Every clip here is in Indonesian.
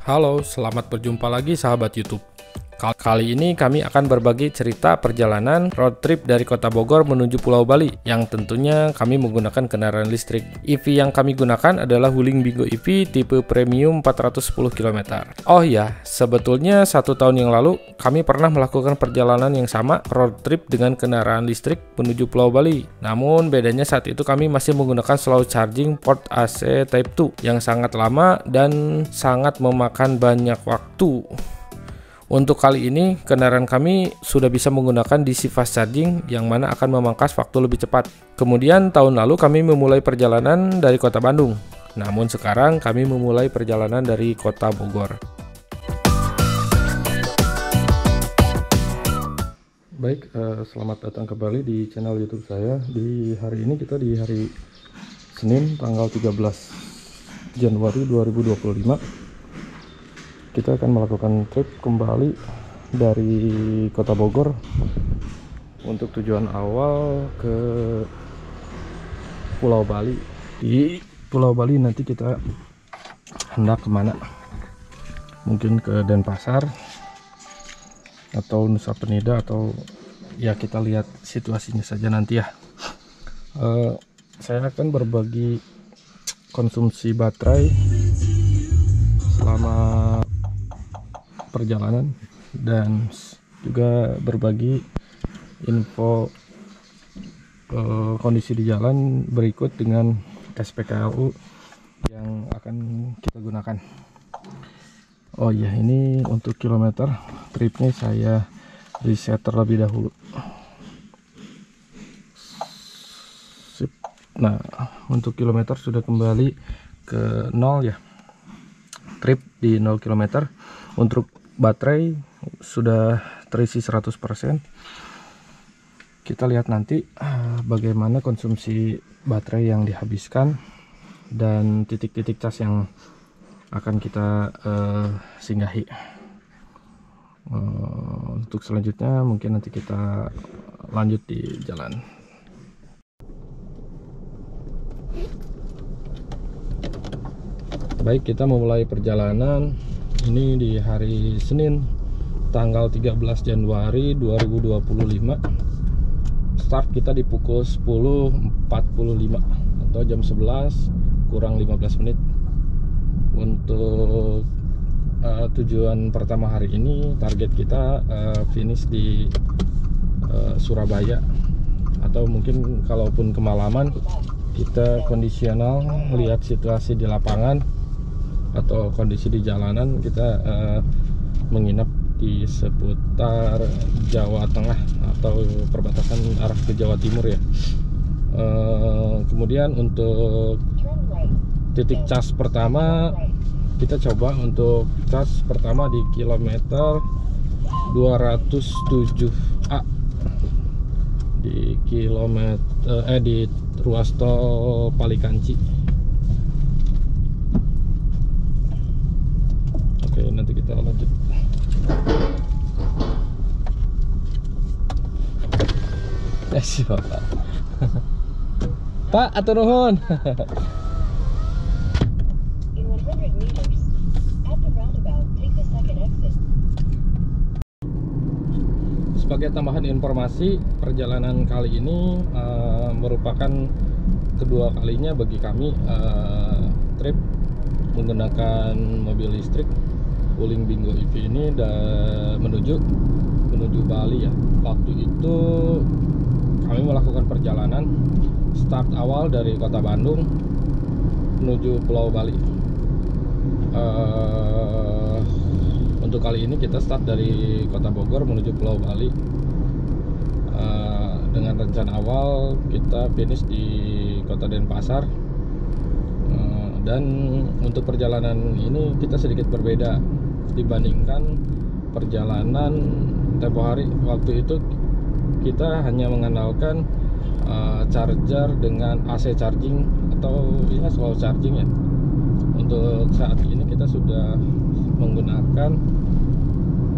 Halo, selamat berjumpa lagi sahabat YouTube. Kali ini kami akan berbagi cerita perjalanan road trip dari Kota Bogor menuju Pulau Bali, yang tentunya kami menggunakan kendaraan listrik. EV yang kami gunakan adalah Wuling Bingo EV tipe premium 410 km. Oh ya, sebetulnya 1 tahun yang lalu kami pernah melakukan perjalanan yang sama, road trip dengan kendaraan listrik menuju Pulau Bali. Namun bedanya saat itu kami masih menggunakan slow charging port AC Type 2 yang sangat lama dan sangat memakan banyak waktu. Untuk kali ini, kendaraan kami sudah bisa menggunakan DC fast charging yang mana akan memangkas waktu lebih cepat. Kemudian tahun lalu kami memulai perjalanan dari Kota Bandung. Namun sekarang kami memulai perjalanan dari Kota Bogor. Baik, selamat datang kembali di channel YouTube saya. Di hari ini kita di hari Senin tanggal 13 Januari 2025. Kita akan melakukan trip kembali dari Kota Bogor untuk tujuan awal ke Pulau Bali. Di Pulau Bali nanti kita hendak kemana? Mungkin ke Denpasar atau Nusa Penida, atau ya kita lihat situasinya saja nanti ya. Saya akan berbagi konsumsi baterai selama perjalanan dan juga berbagi info kondisi di jalan berikut dengan SPKLU yang akan kita gunakan. Oh iya, ini untuk kilometer tripnya saya reset terlebih dahulu. Sip. Nah, untuk kilometer sudah kembali ke 0 ya, trip di 0 km. Untuk baterai sudah terisi 100%. Kita lihat nanti bagaimana konsumsi baterai yang dihabiskan dan titik-titik cas yang akan kita singgahi. Untuk selanjutnya mungkin nanti kita lanjut di jalan. Baik, kita memulai perjalanan ini di hari Senin tanggal 13 Januari 2025. Start kita di pukul 10.45 atau jam 11 kurang 15 menit. Untuk tujuan pertama hari ini, target kita finish di Surabaya, atau mungkin kalaupun kemalaman kita kondisional lihat situasi di lapangan atau kondisi di jalanan. Kita menginap di seputar Jawa Tengah atau perbatasan arah ke Jawa Timur ya. Kemudian untuk titik cas pertama, kita coba untuk cas pertama di kilometer 207A di kilometer di ruas tol Palikanci. Oke, nanti kita lanjut. Si Bapak. Pak, atur nuhun. Sebagai tambahan informasi, perjalanan kali ini merupakan kedua kalinya bagi kami trip menggunakan mobil listrik Wuling Bingo EV ini menuju Bali ya. Waktu itu kami melakukan perjalanan start awal dari Kota Bandung menuju Pulau Bali. Untuk kali ini kita start dari Kota Bogor menuju Pulau Bali. Dengan rencana awal kita finish di Kota Denpasar. Dan untuk perjalanan ini kita sedikit berbeda dibandingkan perjalanan tempo hari. Waktu itu kita hanya mengandalkan charger dengan AC charging atau ini slow charging ya. Untuk saat ini kita sudah menggunakan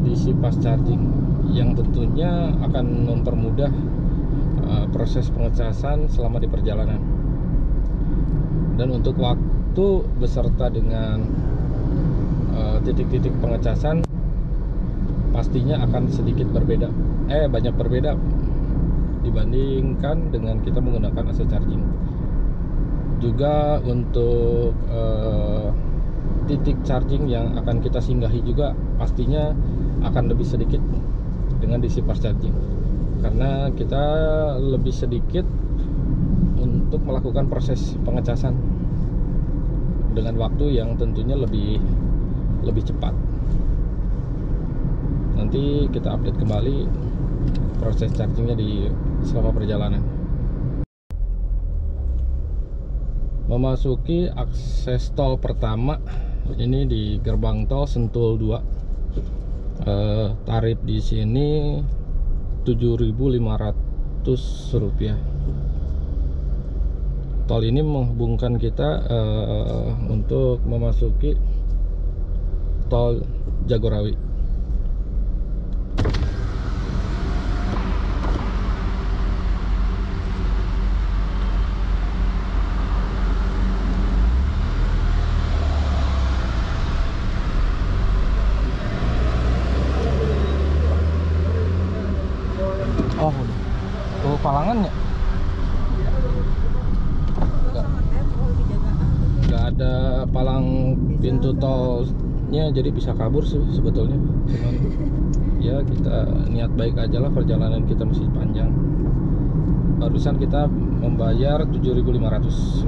DC fast charging yang tentunya akan mempermudah proses pengecasan selama di perjalanan. Dan untuk waktu beserta dengan titik-titik pengecasan pastinya akan sedikit berbeda, banyak berbeda dibandingkan dengan kita menggunakan AC charging. Juga untuk titik charging yang akan kita singgahi juga pastinya akan lebih sedikit dengan DC fast charging, karena kita lebih sedikit untuk melakukan proses pengecasan dengan waktu yang tentunya lebih cepat. Nanti kita update kembali proses chargingnya selama perjalanan. Memasuki akses tol pertama ini di gerbang tol Sentul 2. Tarif di sini Rp7.500. Tol ini menghubungkan kita untuk memasuki tol Jagorawi. Oh, tuh palangannya nggak ada palang pintu tolnya, jadi bisa kabur sih sebetulnya. Cuman ya kita niat baik aja lah, perjalanan kita masih panjang. Barusan kita membayar Rp7.500.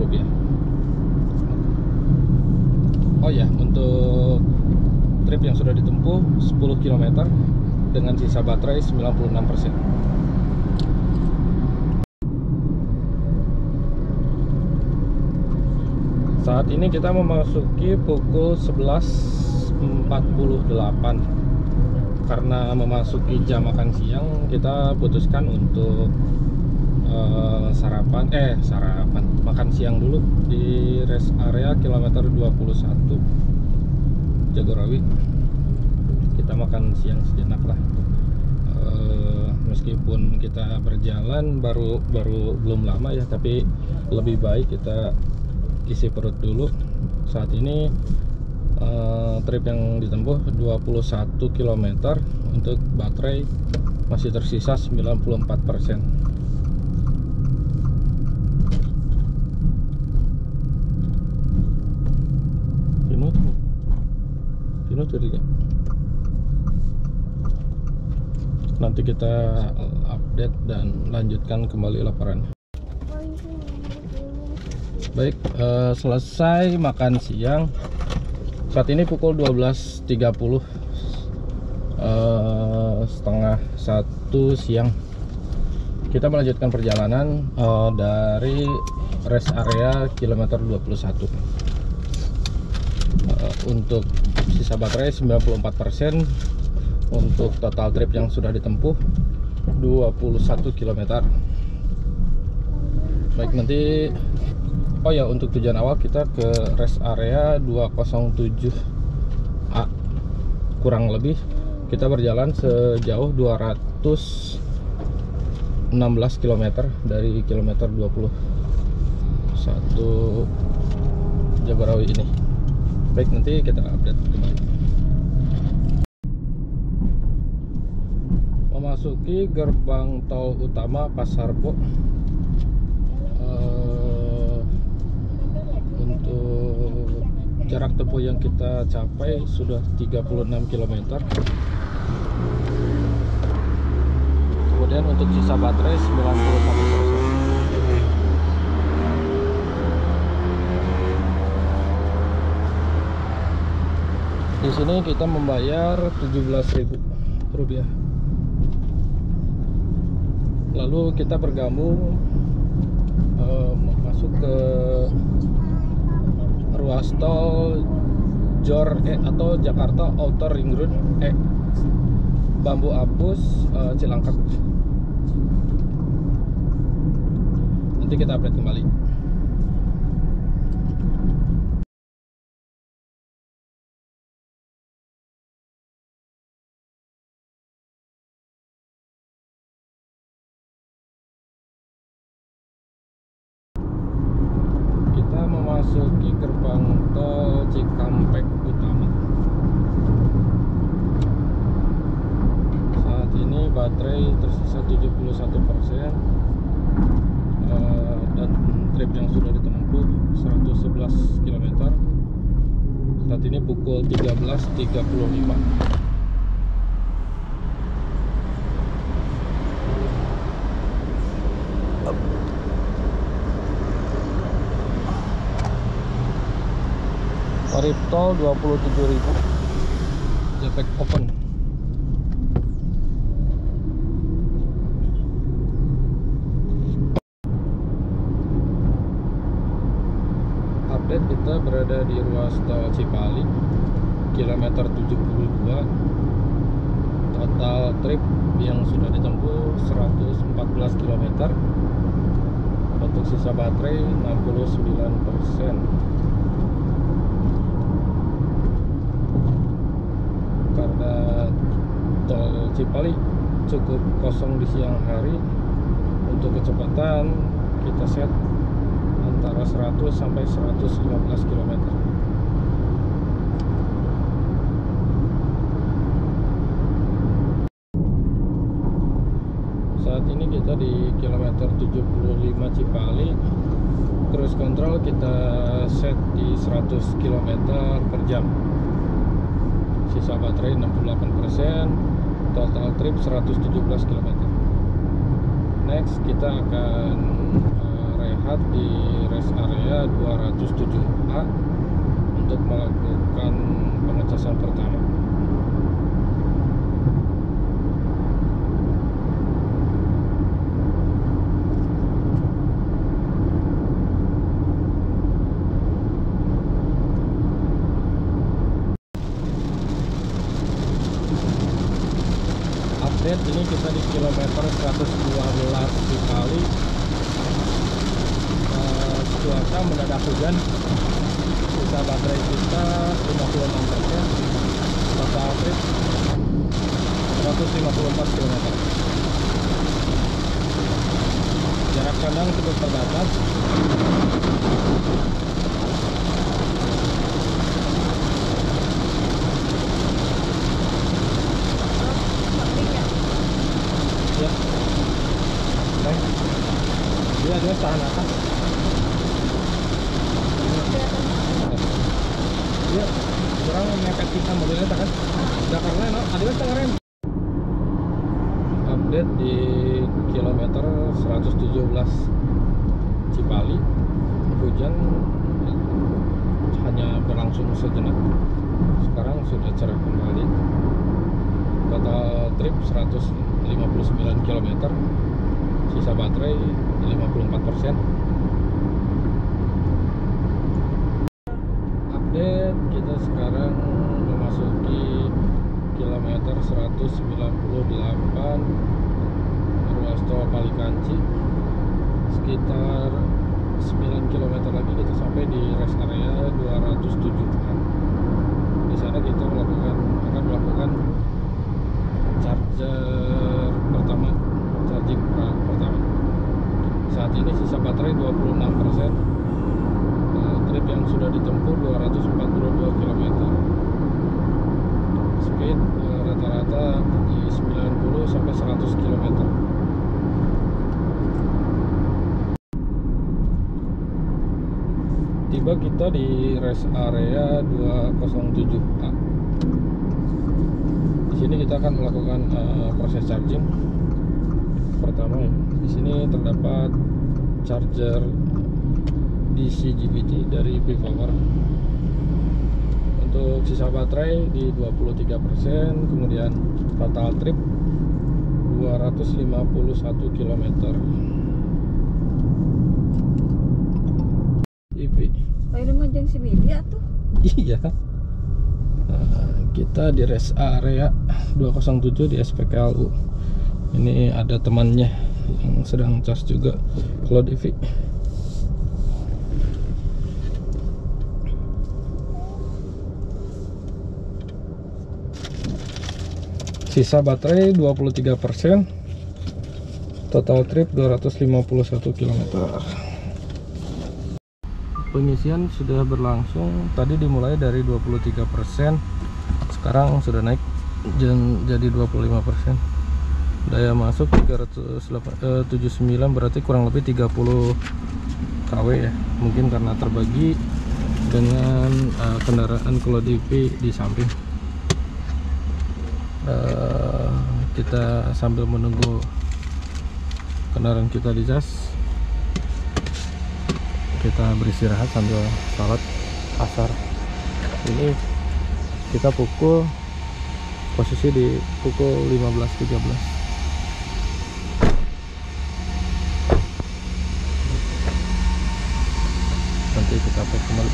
Oh ya, untuk trip yang sudah ditempuh 10 km dengan sisa baterai 96%. Saat ini kita memasuki pukul 11.48. Karena memasuki jam makan siang, kita putuskan untuk makan siang dulu di rest area kilometer 21 Jagorawi. Kita makan siang sejenak lah. Meskipun kita berjalan baru belum lama ya, tapi lebih baik kita isi perut dulu. Saat ini trip yang ditempuh 21 km, untuk baterai masih tersisa 94%. Pinut tadi. Nanti kita update dan lanjutkan kembali laporan. Baik, selesai makan siang. Saat ini pukul 12.30, setengah 1 siang. Kita melanjutkan perjalanan dari rest area kilometer 21. Untuk sisa baterai 94%. Untuk total trip yang sudah ditempuh 21 km. Baik, nanti untuk tujuan awal kita ke rest area 207A. Kurang lebih kita berjalan sejauh 216 km dari kilometer 21 Jagorawi ini. Baik, nanti kita update kembali. Memasuki gerbang tol utama Pasarbo. Untuk jarak tempuh yang kita capai sudah 36 km. Kemudian untuk sisa baterai 91%. Di sini kita membayar Rp17.000. Lalu kita bergabung masuk ke ruas tol atau Jakarta Outer Ring Road Bambu Apus Cilangkap. Nanti kita update kembali. Memasuki gerbang tol Cikampek Utama. baterai tersisa 71%, dan trip yang sudah ditempuh 111 km. Saat ini pukul 13.35. Tarif tol 27.000, Japek open. Update, kita berada di ruas tol Cipali, kilometer 72. Total trip yang sudah ditempuh 114 km. Untuk sisa baterai 69%. Karena tol Cipali cukup kosong di siang hari, untuk kecepatan kita set antara 100 sampai 115 km. Saat ini kita di kilometer 75 Cipali. Cruise control kita set di 100 km per jam. Sisa baterai 68%, total trip 117 km. Next kita akan rehat di rest area 207A untuk melakukan pengecasan pertama. Ini kita di kilometer 112 Cipali. Cuaca mendadak hujan. Sisa baterai kita 56%, total trip 154 km. Jarak pandang cukup terbatas. Ya, baik. Dia tahan atas. Dia kurang mepet kita mobilnya kan. Udah karena no, ada setengah rem. Update di kilometer 117 Cipali. Hujan hanya berlangsung sejenak. Sekarang sudah cerah kembali. Total trip 159 km, sisa baterai 54%. Update, kita sekarang memasuki kilometer 198 ruas tol Palikanci. Sekitar 9 km lagi kita sampai di rest area 207A. Di sana kita akan melakukan charger pertama, charging pertama. Saat ini sisa baterai 26%. Trip yang sudah ditempuh 242 km. Speed rata-rata di 90 sampai 100 km. Tiba kita di rest area 207A. Di sini kita akan melakukan proses charging pertama. Di sini terdapat charger DC GPT dari Pipower. Untuk sisa baterai di 23%, kemudian total trip 251 km. IP. Ayo manjang si Bibi atuh. Iya. Kita di rest area 207 di SPKLU. Ini ada temannya yang sedang cas juga, kalau Devi. Sisa baterai 23%, total trip 251 km. Pengisian sudah berlangsung, tadi dimulai dari 23%, sekarang sudah naik jadi 25%. daya masuk 379, berarti kurang lebih 30 kW ya, mungkin karena terbagi dengan kendaraan Cloud-EV di samping. Kita sambil menunggu kendaraan kita dicas, kita beristirahat sambil sholat asar. Ini kita posisi di pukul 15.13. Nanti kita update kembali.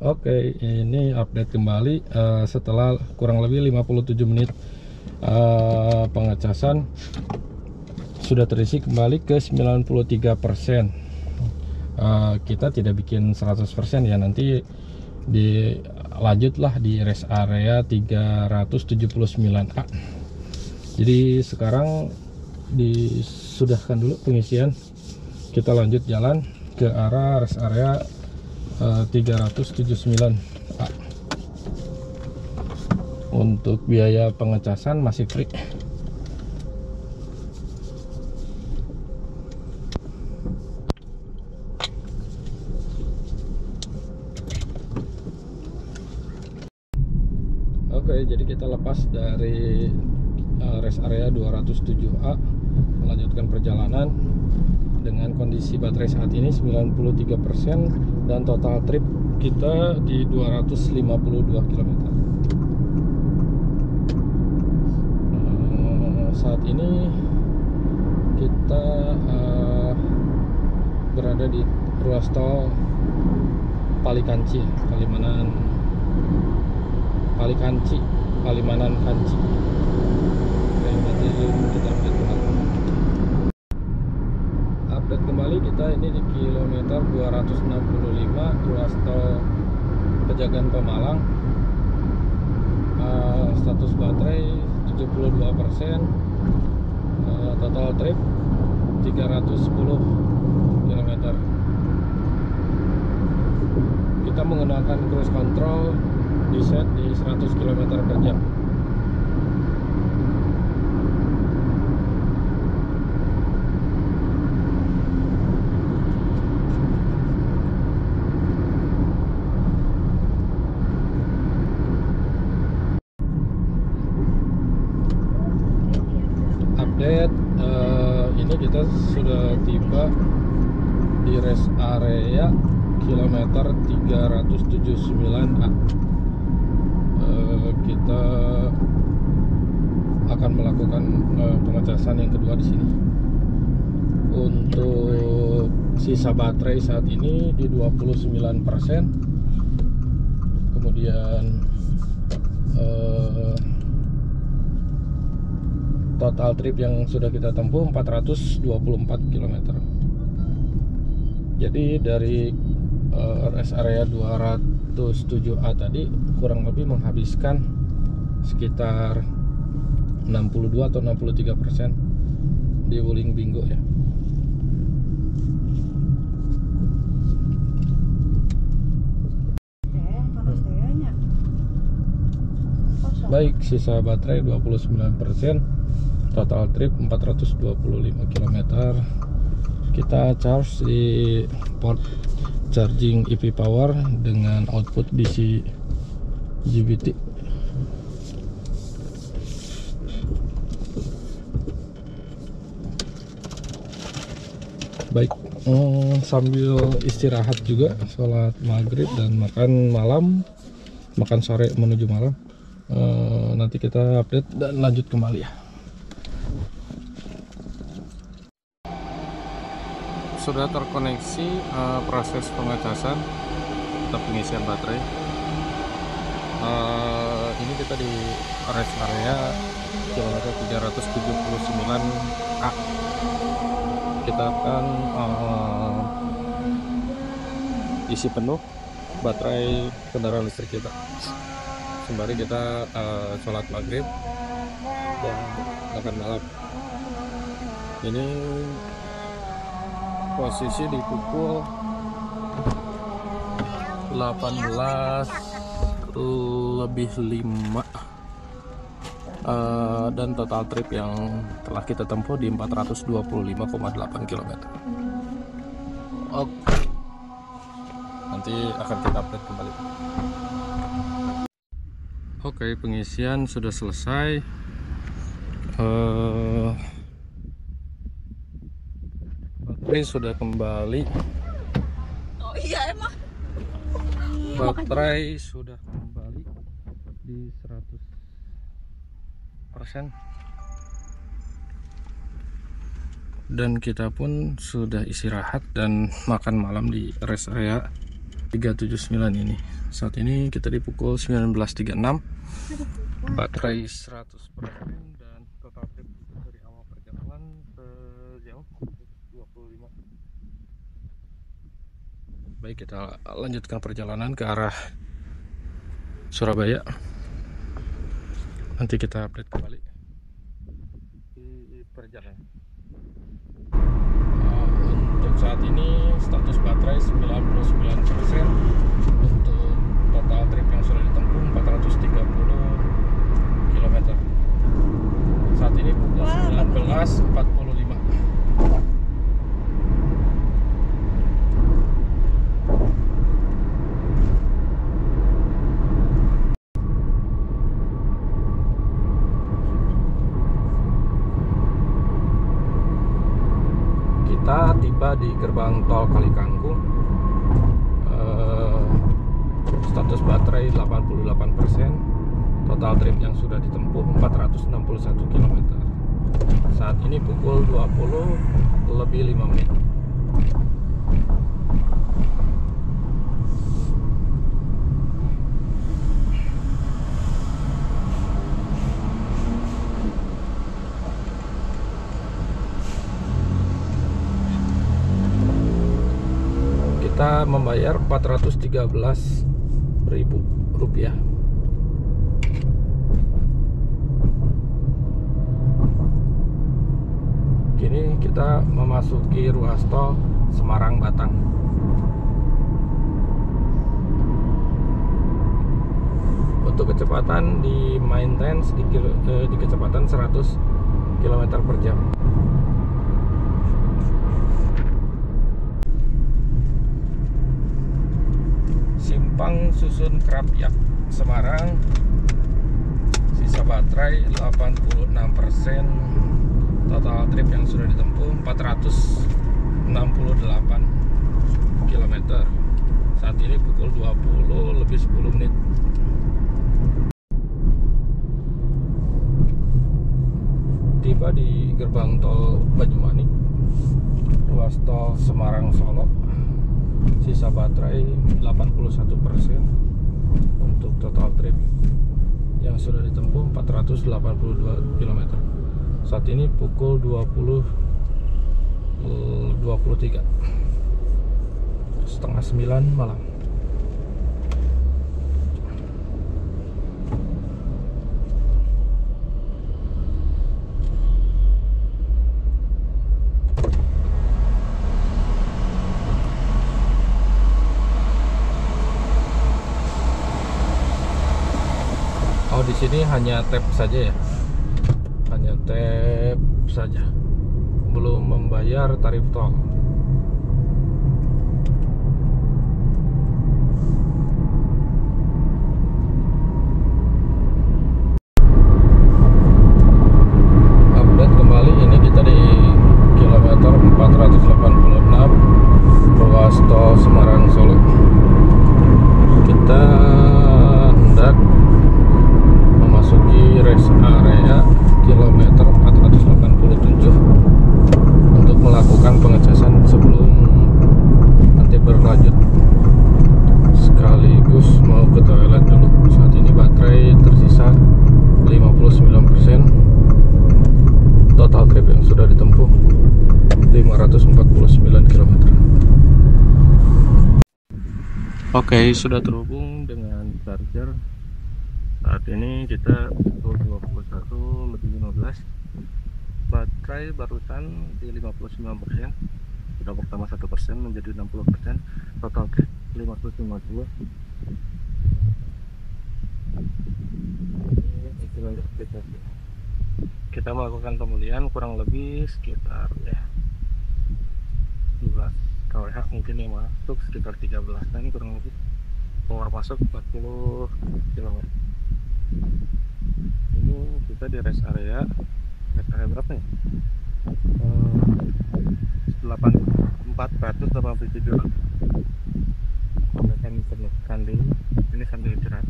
Oke, ini update kembali setelah kurang lebih 57 menit pengecasan, sudah terisi kembali ke 93%. Kita tidak bikin 100% ya, nanti dilanjutlah di rest area 379A. Jadi sekarang disudahkan dulu pengisian, kita lanjut jalan ke arah rest area 379A. Untuk biaya pengecasan masih free. Oke, jadi kita lepas dari rest area 207A, melanjutkan perjalanan dengan kondisi baterai saat ini 93% dan total trip kita di 252 km. Saat ini kita berada di ruas tol Palikanci, Palimanan Kanci. Oke, nanti kita update kembali. Kita ini di kilometer 265 ruas tol Pejagan Pemalang. Status baterai 72%, total trip 310 km. Kita menggunakan cruise control di set di 100 km per jam. Update, ini kita sudah tiba di rest area kilometer 379A. Kita akan melakukan pengecasan yang kedua di sini. Untuk sisa baterai saat ini di 29%. Kemudian total trip yang sudah kita tempuh 424 km. Jadi dari rest area 207A tadi kurang lebih menghabiskan sekitar 62 atau 63% di Wuling Bingo ya. Baik, sisa baterai 29%, total trip 425 km. Kita charge di port charging EV power dengan output DC GBT. Baik, sambil istirahat juga, sholat maghrib dan makan malam, makan sore menuju malam. Nanti kita update dan lanjut kembali ya. Sudah terkoneksi proses pengecasan atau pengisian baterai. Ini kita di rest area kilometer 379A. Kita akan isi penuh baterai kendaraan listrik kita sembari kita sholat maghrib dan makan malam. Ini posisi di pukul 18:05 dan total trip yang telah kita tempuh di 425,8 km. Oke, nanti akan kita update kembali. Oke, pengisian sudah selesai. Baterai sudah kembali. Oh iya emang. Baterai sudah kembali di 100%. Dan kita pun sudah istirahat dan makan malam di rest area 379 ini. Saat ini kita di pukul 19.36. Baterai 100% dan total trip dari awal perjalanan sejauh 25. Baik, kita lanjutkan perjalanan ke arah Surabaya. Nanti kita update kembali di perjalanan. Untuk saat ini status baterai 99%. Untuk total trip yang sudah ditempuh 430 km. Saat ini pukul 19.45. Kita tiba di gerbang tol Kalikangkung. Status baterai 88%. Total trip yang sudah ditempuh 461 km. Saat ini pukul 20:05. Kita membayar Rp413.000. Kini kita memasuki ruas tol Semarang Batang. Untuk kecepatan di maintenance di kecepatan 100 km per jam. Simpang Susun Krapyak Semarang, sisa baterai 86%. Total trip yang sudah ditempuh 468 km. Saat ini pukul 20:10. Tiba di gerbang tol Banyumanik, ruas tol Semarang Solo. Sisa baterai 81%. Untuk total trip yang sudah ditempuh 482 km. Saat ini pukul 20:23, 8:30 malam. Oh, di sini hanya tap saja ya. Hanya tap saja, belum membayar tarif tol. Update kembali, ini kita di kilometer 486 ruas tol Semarang Solo. Kita hendak memasuki rest area kilometer 487 untuk melakukan pengecasan sebelum nanti berlanjut, sekaligus mau ke toilet dulu. Saat ini baterai tersisa 59%. Total trip yang sudah ditempuh 549 km. Oke, sudah terhubung dengan charger. Saat ini kita pukul 21:15 baterai barusan di 59%, sudah bertambah 1% menjadi 60%, total 550. Kita melakukan pembelian kurang lebih sekitar 2 kWh mungkin yang masuk sekitar 13. Nah ini kurang lebih power masuk 40 kW. Ini kita di rest area berapa ya? 487. Sanding ini sanding jerat.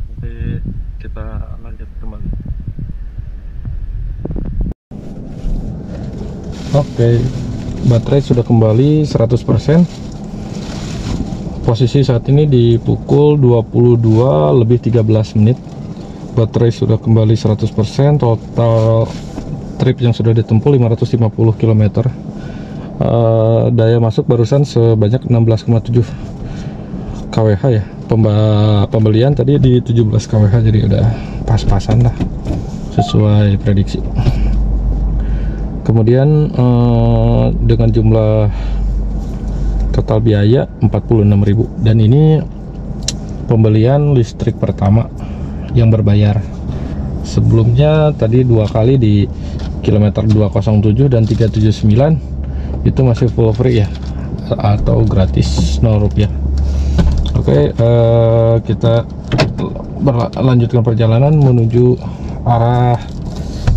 Nanti kita lanjut kembali. Oke, baterai sudah kembali 100%. Posisi saat ini di pukul 22:13 menit. Baterai sudah kembali 100%. Total trip yang sudah ditempuh 550 km. Daya masuk barusan sebanyak 16,7 kWh ya. Pembelian tadi di 17 kWh, jadi udah pas-pasan lah sesuai prediksi. Kemudian dengan jumlah total biaya 46.000, dan ini pembelian listrik pertama yang berbayar. Sebelumnya tadi 2 kali di kilometer 207 dan 379 itu masih full free ya, atau gratis 0 rupiah. Oke, kita lanjutkan perjalanan menuju arah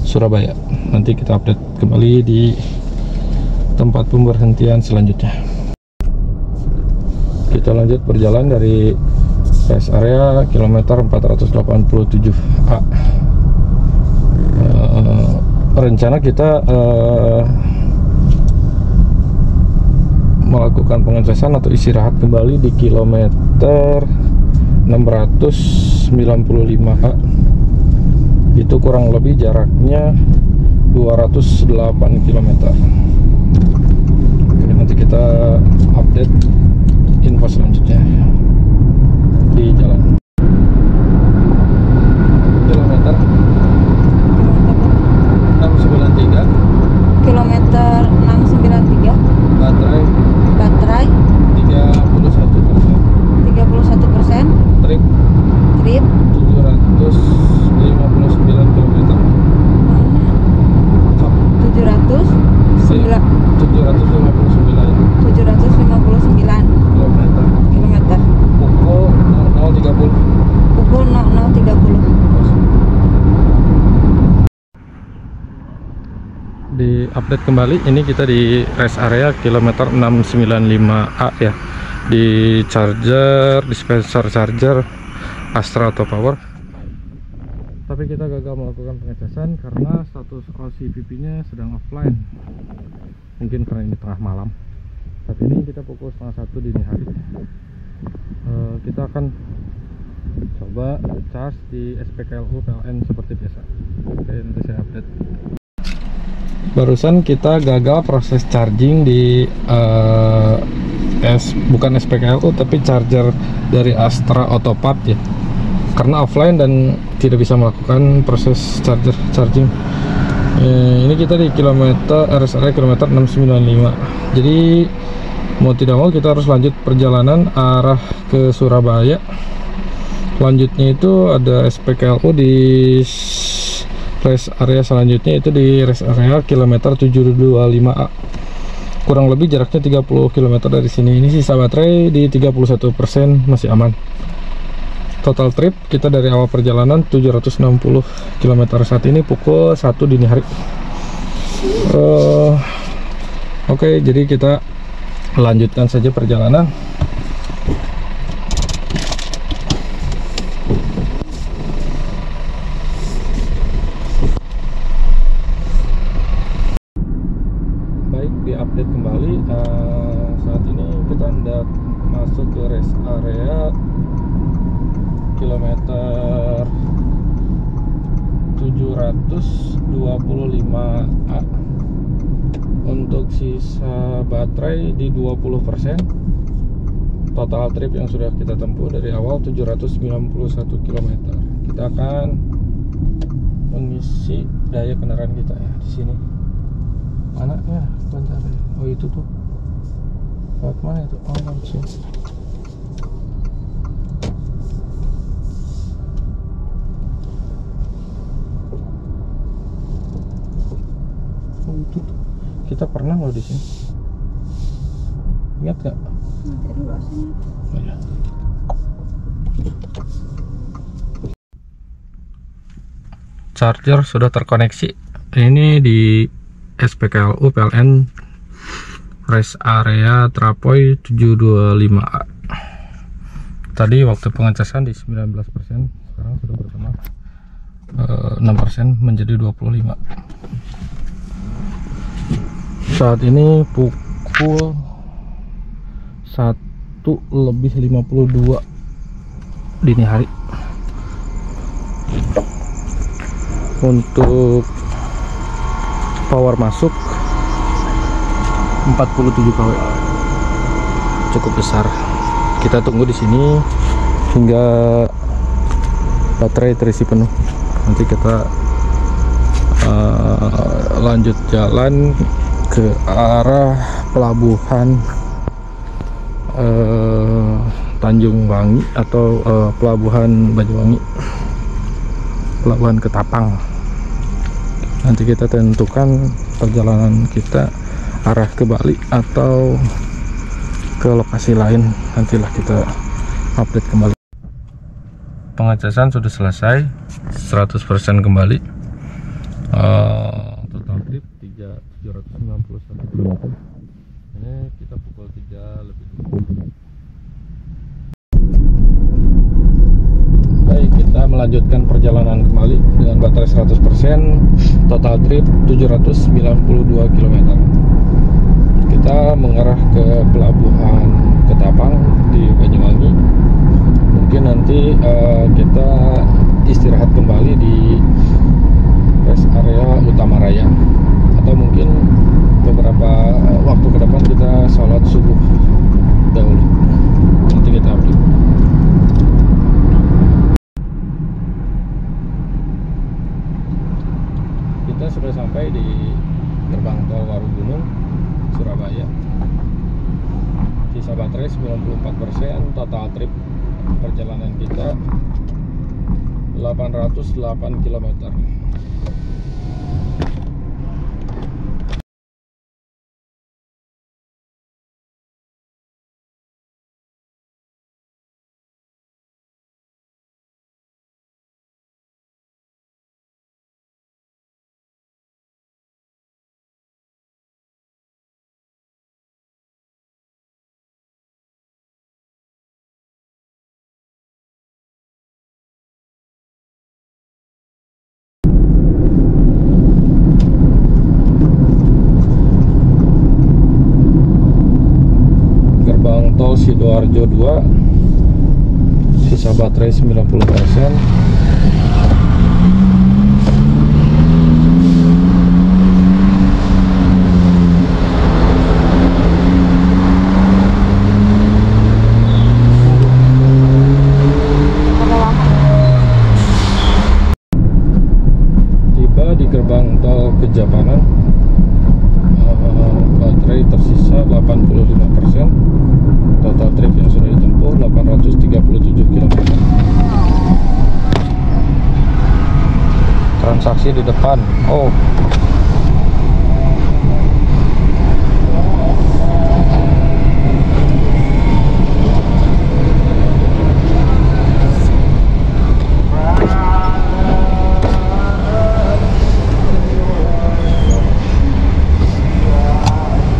Surabaya. Nanti kita update kembali di tempat pemberhentian selanjutnya. Kita lanjut berjalan dari rest area kilometer 487A. Rencana kita melakukan pengecasan atau istirahat kembali di kilometer 695A. Itu kurang lebih jaraknya 208 km. Oke, nanti kita update info selanjutnya di jalan. Kilometer 693. Kilometer 693. Baterai 31%. trip 759 km. 759 km. pukul 00.30. Pukul 00.30. Di update kembali, ini kita di rest area kilometer 695A ya, di charger, dispenser charger Astra Auto Power. Tapi kita gagal melakukan pengecasan karena status OCPP-nya sedang offline. Mungkin karena ini tengah malam. Saat ini kita pukul 12:30 dini hari. Kita akan coba charge di SPKLU PLN seperti biasa. Oke, nanti saya update. Barusan kita gagal proses charging di bukan SPKLU tapi charger dari Astra Autopart ya, karena offline dan tidak bisa melakukan proses charging. Ini kita di rest area kilometer 695. Jadi mau tidak mau kita harus lanjut perjalanan arah ke Surabaya. Selanjutnya itu ada SPKLU di rest area selanjutnya, itu di rest area kilometer 725A. Kurang lebih jaraknya 30 km dari sini. Ini sisa baterai di 31%, masih aman. Total trip kita dari awal perjalanan 760 km. Saat ini pukul 1 dini hari. Oke, jadi kita lanjutkan saja perjalanan. Baik, diupdate kembali. Saat ini kita hendak masuk ke rest area kilometer 725A. Untuk sisa baterai di 20%. Total trip yang sudah kita tempuh dari awal 791 km. Kita akan mengisi daya kendaraan kita ya di sini. Mana ya? Bentar. Oh itu tuh. Lewat mana itu? Oh langsung. Oh itu tuh. Kita pernah loh di sini. Ingat nggak? Nanti dulu aslinya. Oh ya. Charger sudah terkoneksi. Ini di SPKLU PLN rest area Trapoy 725A. Tadi waktu pengecasan di 19%, sekarang sudah bertambah 6% menjadi 25. Saat ini pukul 1:52 dini hari. Untuk power masuk 47 kW, cukup besar. Kita tunggu di sini hingga baterai terisi penuh. Nanti kita lanjut jalan ke arah pelabuhan Tanjung Wangi atau pelabuhan Banyuwangi, pelabuhan Ketapang. Nanti kita tentukan perjalanan kita arah ke Bali atau ke lokasi lain, nantilah kita update kembali. Pengecasan sudah selesai, 100% kembali. Total trip 791 km. Ini kita pukul 3 lebih. Baik, kita melanjutkan perjalanan kembali dengan baterai 100%. Total trip 792 km. Kita mengarah ke pelabuhan Ketapang di Banyuwangi. Mungkin nanti kita istirahat kembali di rest area Utama Raya, atau mungkin beberapa waktu ke depan kita sholat subuh dahulu. Nanti kita update. Kita sudah sampai di gerbang tol Warugunung, Surabaya. Sisa baterai 94%. Total trip perjalanan kita 808 km. Tol Sidoarjo 2, sisa baterai 90%. Tiba di gerbang tol Kejapanan, baterai tersisa 85%. Total trip yang sudah ditempuh 837 km. Transaksi di depan. Oh.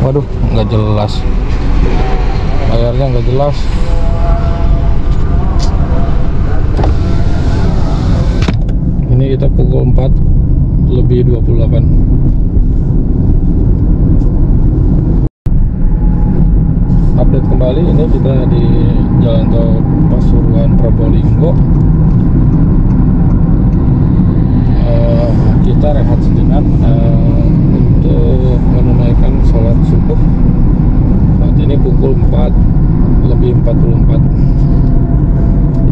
Waduh, nggak jelas. Layarnya nggak jelas. Ini kita pukul 4 lebih 28. Update kembali, ini kita di jalan tol Pasuruan Probolinggo. Kita rehat sejenak untuk menunaikan sholat subuh. Saat ini pukul 4 lebih 44.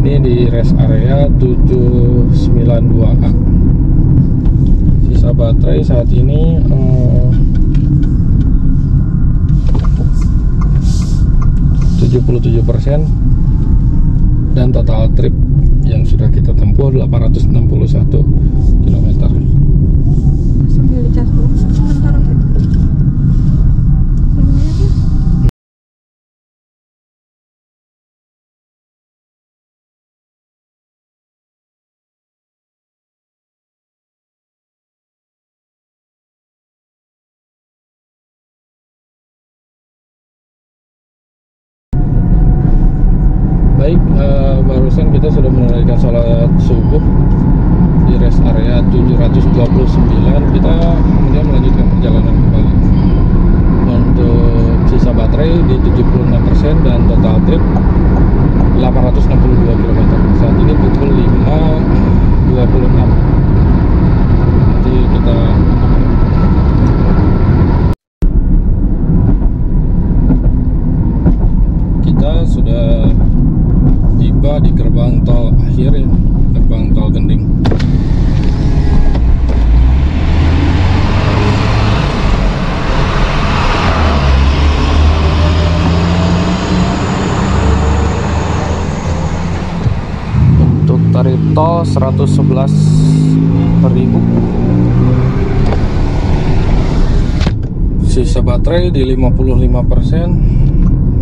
Ini di rest area 792A. sisa baterai saat ini 77%, dan total trip yang sudah kita tempuh 861 km. Sambil dicas dulu sebentar gitu. Lumayan ya. Baik, barusan kita sudah menunaikan sholat subuh di rest area 729. Kita kemudian melanjutkan perjalanan kembali. Untuk sisa baterai di 76% dan total trip 862 km. Saat ini pukul 5.26. Nanti kita sudah tiba di gerbang tol akhir ya, gerbang tol Gending. Untuk tarif tol 111.000. Sisa baterai di 55%.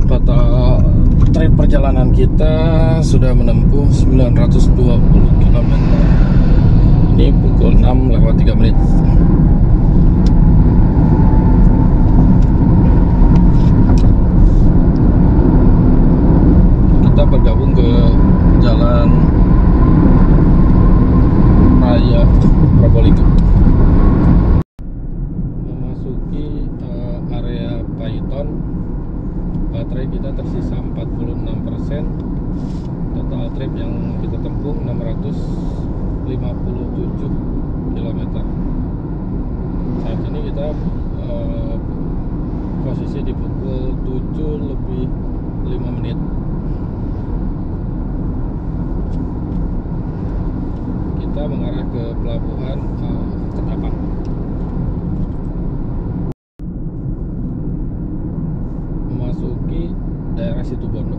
Total trip perjalanan kita sudah menempuh 920 km. Ini pukul 6:03. Kita bergabung ke jalan raya Probolinggo. Memasuki area Paiton. Baterai kita tersisa 46%. Total trip yang kita tempuh 657 km. Saat ini kita posisi di pukul 7:05. Kita mengarah ke pelabuhan Ketapang. Memasuki daerah Situbondo.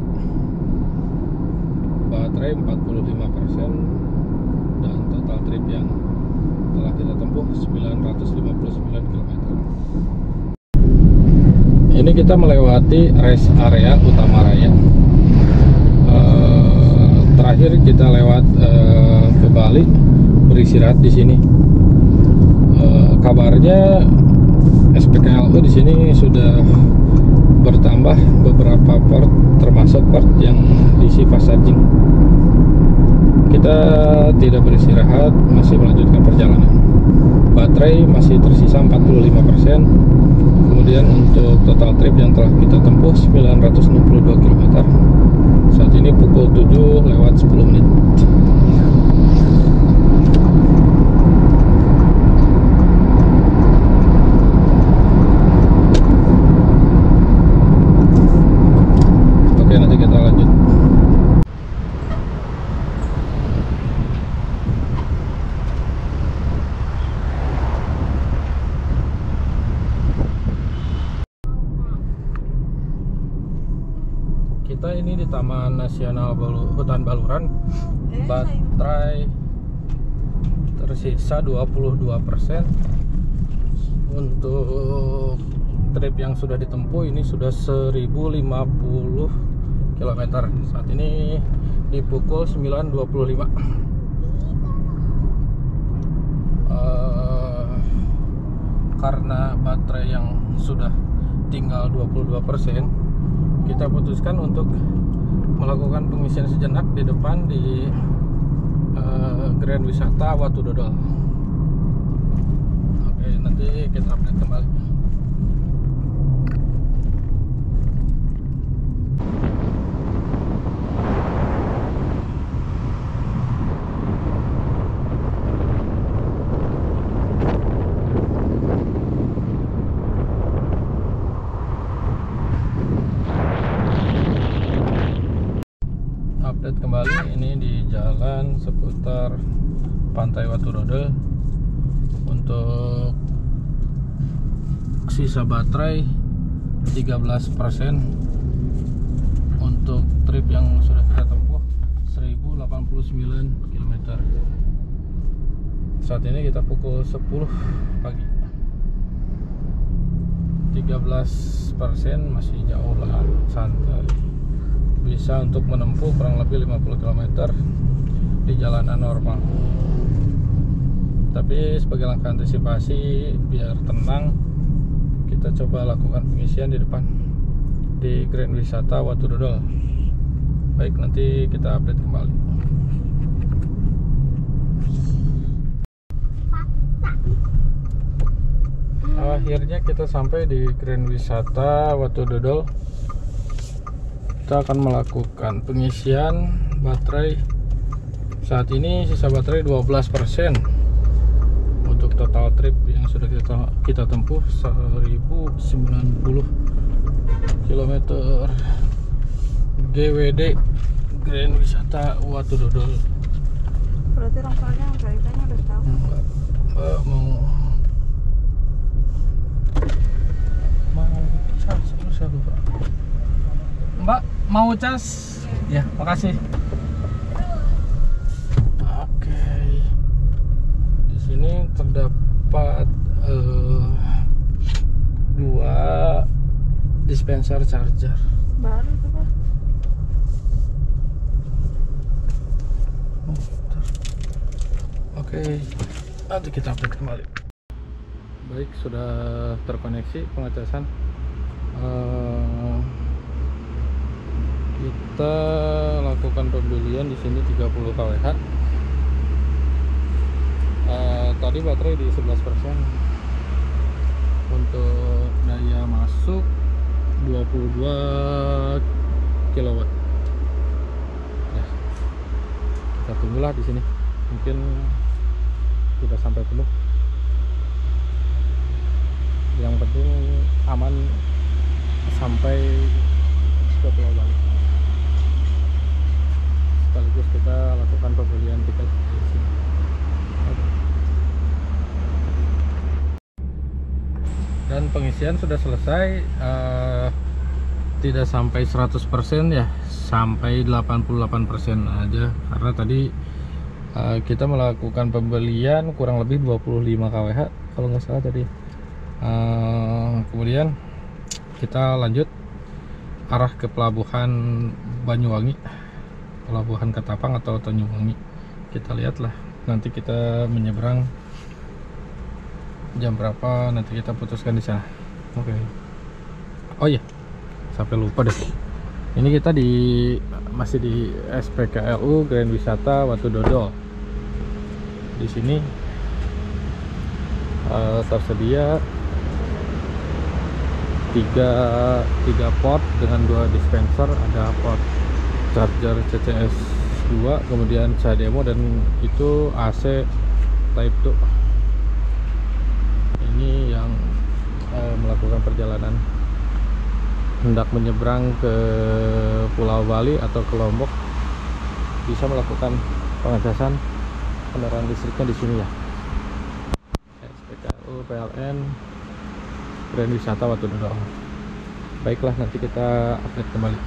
Baterai 45% dan total trip yang telah kita tempuh 959 km. Ini kita melewati rest area Utama Raya. Terakhir kita lewat ke Bali, beristirahat di sini. Kabarnya SPKLU di sini sudah bertambah beberapa port, termasuk port yang diisi fast charging. Kita tidak beristirahat, masih melanjutkan perjalanan. Baterai masih tersisa 45%. Kemudian untuk total trip yang telah kita tempuh 962 km. Saat ini pukul 7:10. Nanti kita lanjut. Kita ini di Taman Nasional Hutan Baluran. Baterai tersisa 22%. Untuk trip yang sudah ditempuh ini sudah 1050 km. Saat ini di pukul 9:25. Karena baterai yang sudah tinggal 22%, kita putuskan untuk melakukan pengisian sejenak di depan di Grand Wisata Watu Dodol. Oke, nanti kita update kembali. Update kembali, ini di jalan seputar Pantai Watu Dodol. Untuk Untuk sisa baterai 13%. Untuk trip yang sudah kita tempuh 1089 km. Saat ini kita pukul 10 pagi. 13% masih jauh lah, santai. Bisa untuk menempuh kurang lebih 50 km di jalanan normal. Tapi sebagai langkah antisipasi biar tenang, kita coba lakukan pengisian di depan di Grand Wisata Watu Dodol. Baik, nanti kita update kembali. Akhirnya kita sampai di Grand Wisata Watu Dodol. Kita akan melakukan pengisian baterai. Saat ini sisa baterai 12%. Untuk total trip yang sudah kita tempuh 1090 km. GWD Grand Wisata Watu Dodol. Berarti rangkanya kayaknya udah tahu. Mbak mau cas? Ya, makasih. Oke. Di sini terdapat 2 dispenser charger. Baru tuh Pak. Oke, nanti kita update kembali. Baik, sudah terkoneksi pengecasan. Kita lakukan pembelian di sini 30 kWh. Tadi baterai di 11%. Untuk daya masuk 22 kW. Ya, kita tunggulah di sini. Mungkin tidak sampai penuh. Yang penting aman sampai ke Pulau Bali. Sekaligus kita lakukan pembelian tiket di sini. Dan pengisian sudah selesai. Tidak sampai 100% ya, sampai 88% aja, karena tadi kita melakukan pembelian kurang lebih 25 kWh kalau nggak salah tadi. Kemudian kita lanjut arah ke pelabuhan Banyuwangi, pelabuhan Ketapang atau Banyuwangi. Kita lihatlah nanti kita menyeberang jam berapa, nanti kita putuskan di sana. Oke. Oh iya, sampai lupa deh. Ini kita masih di SPKLU Grand Wisata Watu Dodol. Di sini tersedia 3 port dengan 2 dispenser. Ada port charger CCS 2, kemudian CHDMO, dan itu AC Type 2. Ini yang melakukan perjalanan hendak menyeberang ke Pulau Bali atau ke Lombok, bisa melakukan pengecasan kendaraan listriknya di sini ya. SPKLU PLN Grand Wisata Watu Dodol. Baiklah, nanti kita update kembali.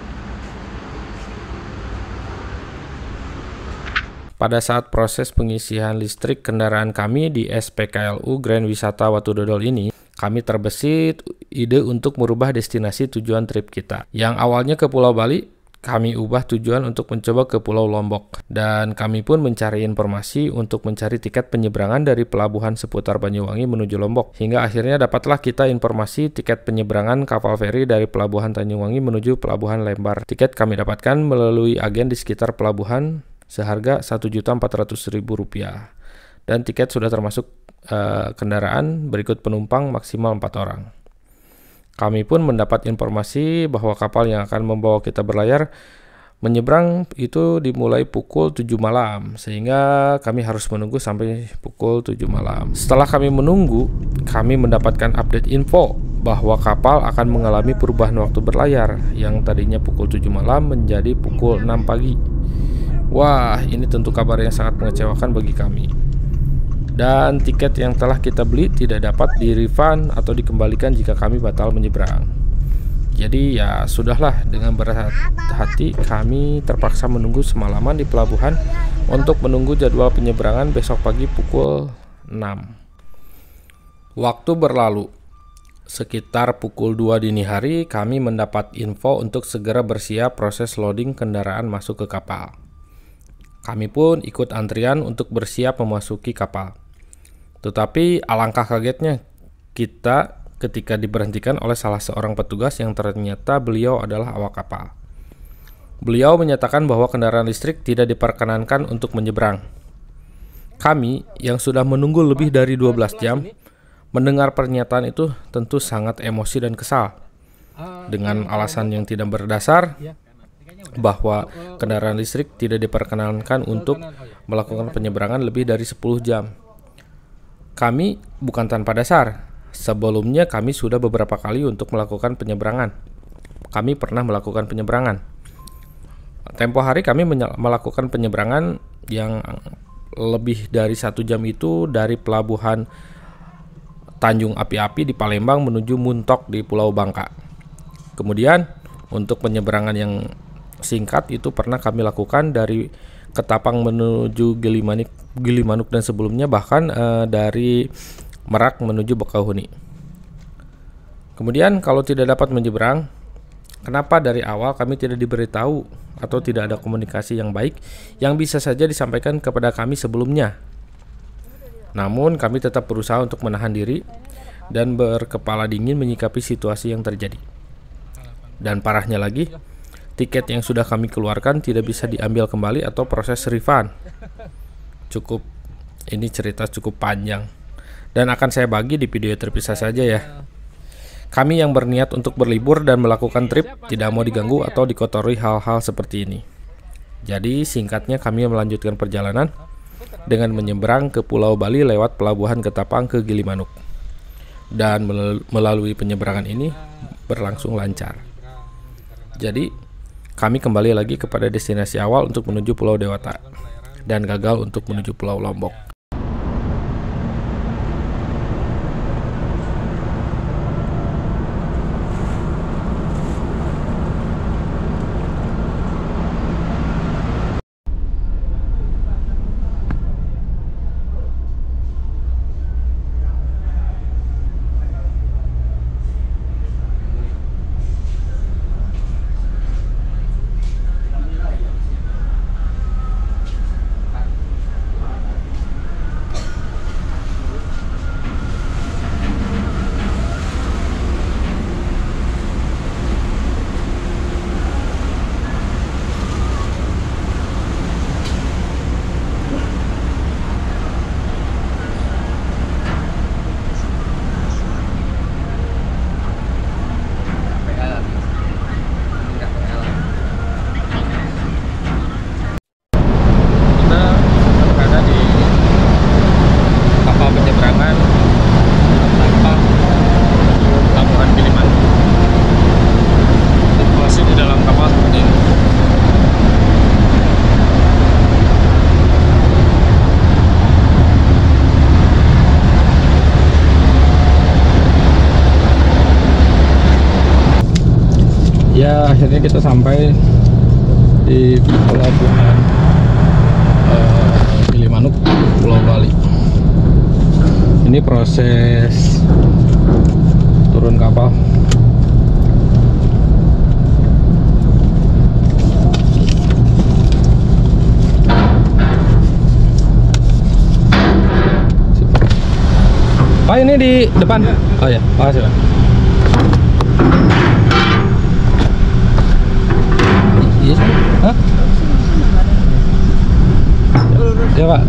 Pada saat proses pengisian listrik kendaraan kami di SPKLU Grand Wisata Watu Dodol ini, kami terbesit ide untuk merubah destinasi tujuan trip kita. Yang awalnya ke Pulau Bali, kami ubah tujuan untuk mencoba ke Pulau Lombok. Dan kami pun mencari informasi untuk mencari tiket penyeberangan dari pelabuhan seputar Banyuwangi menuju Lombok. Hingga akhirnya dapatlah kita informasi tiket penyeberangan kapal feri dari pelabuhan Banyuwangi menuju pelabuhan Lembar. Tiket kami dapatkan melalui agen di sekitar pelabuhan seharga Rp1.400.000. Dan tiket sudah termasuk kendaraan, berikut penumpang maksimal 4 orang. Kami pun mendapat informasi bahwa kapal yang akan membawa kita berlayar menyeberang itu dimulai pukul 7 malam, sehingga kami harus menunggu sampai pukul 7 malam. Setelah kami menunggu, kami mendapatkan update info bahwa kapal akan mengalami perubahan waktu berlayar yang tadinya pukul 7 malam menjadi pukul 6 pagi. Wah, ini tentu kabar yang sangat mengecewakan bagi kami. Dan tiket yang telah kita beli tidak dapat di-refund atau dikembalikan jika kami batal menyeberang. Jadi ya sudahlah, dengan berat hati kami terpaksa menunggu semalaman di pelabuhan untuk menunggu jadwal penyeberangan besok pagi pukul 6. Waktu berlalu. Sekitar pukul 2 dini hari, kami mendapat info untuk segera bersiap proses loading kendaraan masuk ke kapal. Kami pun ikut antrian untuk bersiap memasuki kapal. Tetapi alangkah kagetnya kita ketika diberhentikan oleh salah seorang petugas yang ternyata beliau adalah awak kapal. Beliau menyatakan bahwa kendaraan listrik tidak diperkenankan untuk menyeberang. Kami yang sudah menunggu lebih dari 12 jam mendengar pernyataan itu tentu sangat emosi dan kesal. Dengan alasan yang tidak berdasar bahwa kendaraan listrik tidak diperkenankan untuk melakukan penyeberangan lebih dari 10 jam. Kami bukan tanpa dasar. Sebelumnya kami sudah beberapa kali untuk melakukan penyeberangan. Kami pernah melakukan penyeberangan. Tempo hari kami melakukan penyeberangan yang lebih dari 1 jam itu dari pelabuhan Tanjung Api-Api di Palembang menuju Muntok di Pulau Bangka. Kemudian untuk penyeberangan yang singkat itu pernah kami lakukan dari Ketapang menuju Gilimanuk dan sebelumnya bahkan dari Merak menuju Bakauheni. Kemudian kalau tidak dapat menyeberang, kenapa dari awal kami tidak diberitahu atau tidak ada komunikasi yang baik yang bisa saja disampaikan kepada kami sebelumnya? Namun kami tetap berusaha untuk menahan diri dan berkepala dingin menyikapi situasi yang terjadi. Dan parahnya lagi, tiket yang sudah kami keluarkan tidak bisa diambil kembali atau proses refund. Ini cerita cukup panjang dan akan saya bagi di video terpisah saja ya. Kami yang berniat untuk berlibur dan melakukan trip tidak mau diganggu atau dikotori hal-hal seperti ini. Jadi singkatnya kami melanjutkan perjalanan dengan menyeberang ke Pulau Bali lewat pelabuhan Ketapang ke Gilimanuk. Dan melalui penyeberangan ini berlangsung lancar. Jadi kami kembali lagi kepada destinasi awal untuk menuju Pulau Dewata dan gagal untuk menuju Pulau Lombok. Ya akhirnya kita sampai di pelabuhan Gilimanuk, Pulau Bali. Ini proses turun kapal. Pak, ini di depan. Oh ya, makasih Pak. Hah? Ya Pak.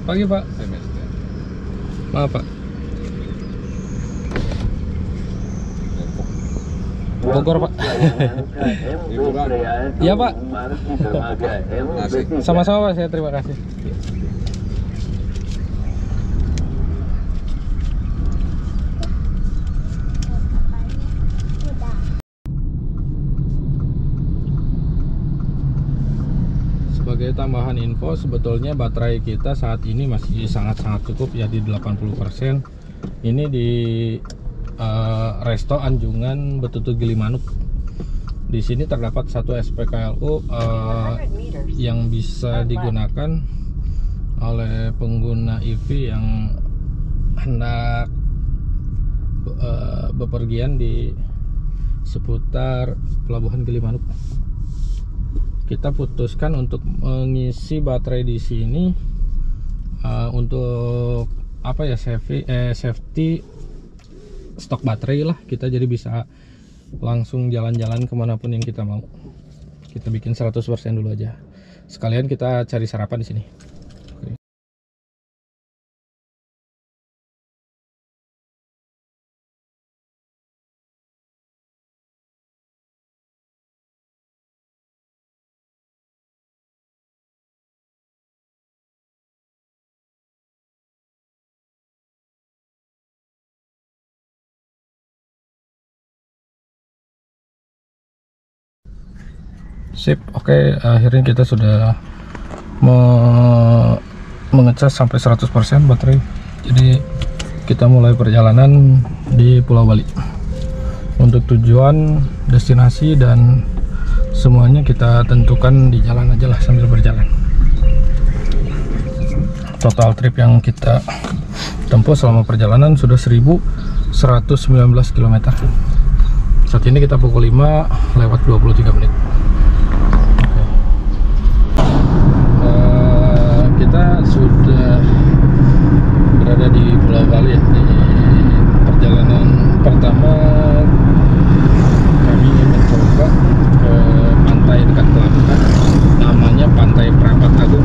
Pagi Pak. Maaf Pak. Bogor, Pak. Iya, Pak. Sama-sama, Pak. Saya terima kasih. Sebagai tambahan info, sebetulnya baterai kita saat ini masih sangat-sangat cukup ya, di 80%. Ini di Resto Anjungan Betutu Gilimanuk. Di sini terdapat satu SPKLU yang bisa digunakan oleh pengguna EV yang hendak bepergian di seputar Pelabuhan Gilimanuk. Kita putuskan untuk mengisi baterai di sini untuk apa ya, safety stok baterai lah kita, jadi bisa langsung jalan-jalan kemanapun yang kita mau. Kita bikin 100% dulu aja, sekalian kita cari sarapan di sini. Sip, oke, akhirnya kita sudah mengecas sampai 100% baterai. Jadi kita mulai perjalanan di Pulau Bali. Untuk tujuan, destinasi, dan semuanya kita tentukan di jalan aja lah, sambil berjalan. Total trip yang kita tempuh selama perjalanan sudah 1119 km. Saat ini kita pukul 5:23. Kita sudah berada di Pulau Bali ya. Di perjalanan pertama kami ingin mencoba ke pantai dekat pelabuhan, namanya Pantai Prapat Agung,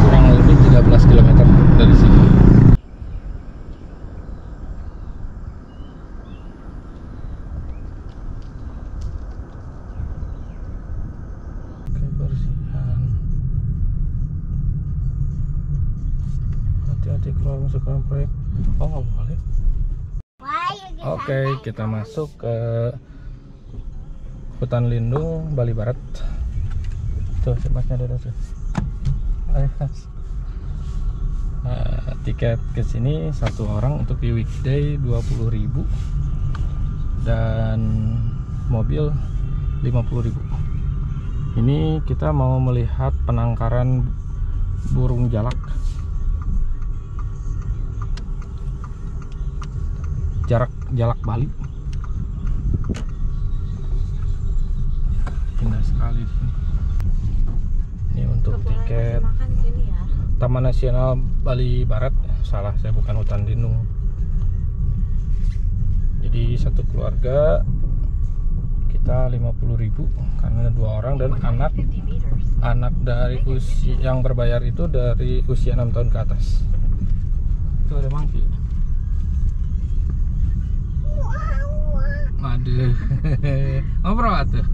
kurang lebih 13 km dari sini. Hati-hati keluar masuk ke proyek. Oh, nggak boleh. Oke, kita masuk ke hutan lindung Bali Barat. Tuh, masnya ada tuh. Ayo, Mas. Tiket ke sini satu orang untuk di weekday 20.000 dan mobil 50.000. Ini kita mau melihat penangkaran burung jalak. Jalak Bali. Indah sekali sih. Ini untuk tiket Taman Nasional Bali Barat. Salah, saya bukan hutan lindung. Jadi satu keluarga kita 50.000 karena 2 orang dan anak dari usia yang berbayar itu dari usia 6 tahun ke atas. Itu ada mangki. Aduh, ngobrol tuh.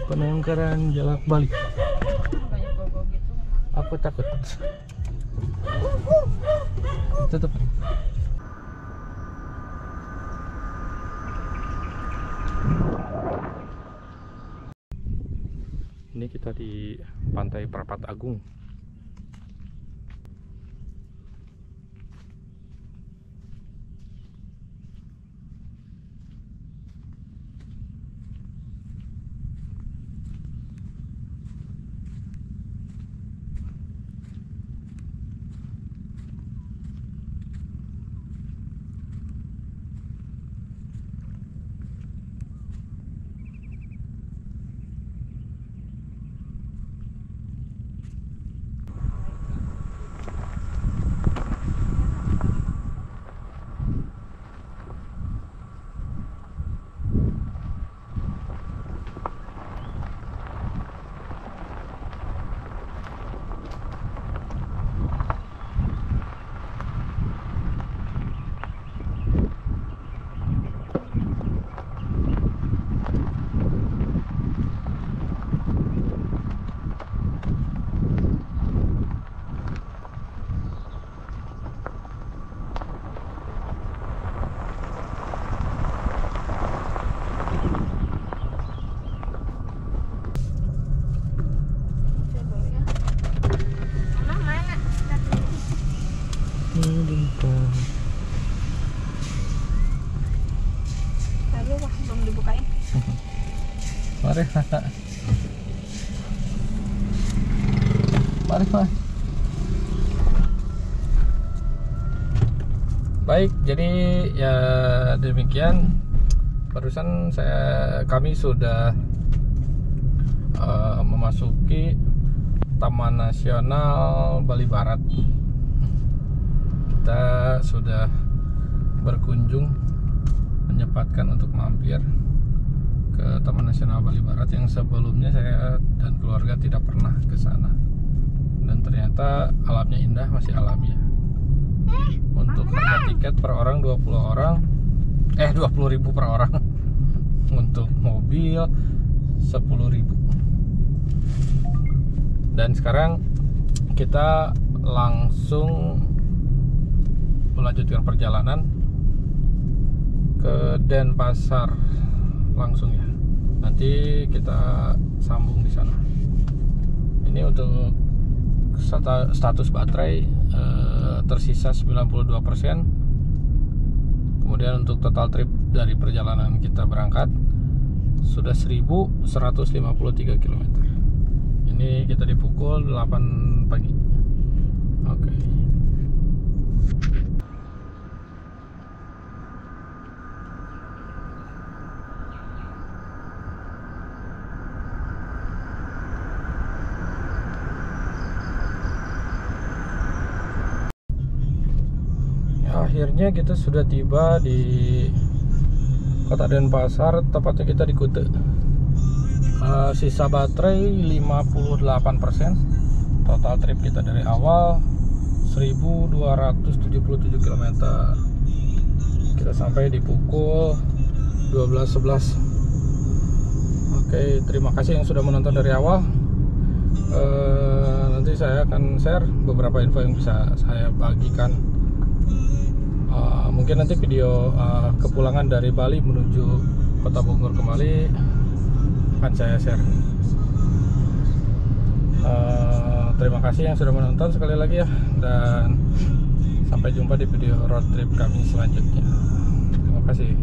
Penangkaran jalak Bali. Aku takut. Tutup. Ini kita di Pantai Prapat Agung. Mari. Mari, Mas. Baik, jadi ya demikian. Barusan kami sudah memasuki Taman Nasional Bali Barat. Kita sudah berkunjung, menyempatkan untuk mampir ke Taman Nasional Bali Barat yang sebelumnya saya dan keluarga tidak pernah ke sana. Dan ternyata alamnya indah, masih alami ya. Untuk harga tiket per orang 20.000 per orang. Untuk mobil 10.000. Dan sekarang kita langsung melanjutkan perjalanan ke Denpasar langsung ya. Nanti kita sambung di sana. Ini untuk status baterai tersisa 92%. Kemudian untuk total trip dari perjalanan kita berangkat sudah 1153 km. Ini kita di pukul 8 pagi. Oke. Akhirnya kita sudah tiba di Kota Denpasar, tepatnya kita di Kuta. Sisa baterai 58%. Total trip kita dari awal 1277 km. Kita sampai di pukul 12.11. Oke, terima kasih yang sudah menonton dari awal. Nanti saya akan share beberapa info yang bisa saya bagikan. Mungkin nanti video kepulangan dari Bali menuju Kota Bogor kembali akan saya share. Terima kasih yang sudah menonton sekali lagi ya, dan sampai jumpa di video road trip kami selanjutnya. Terima kasih.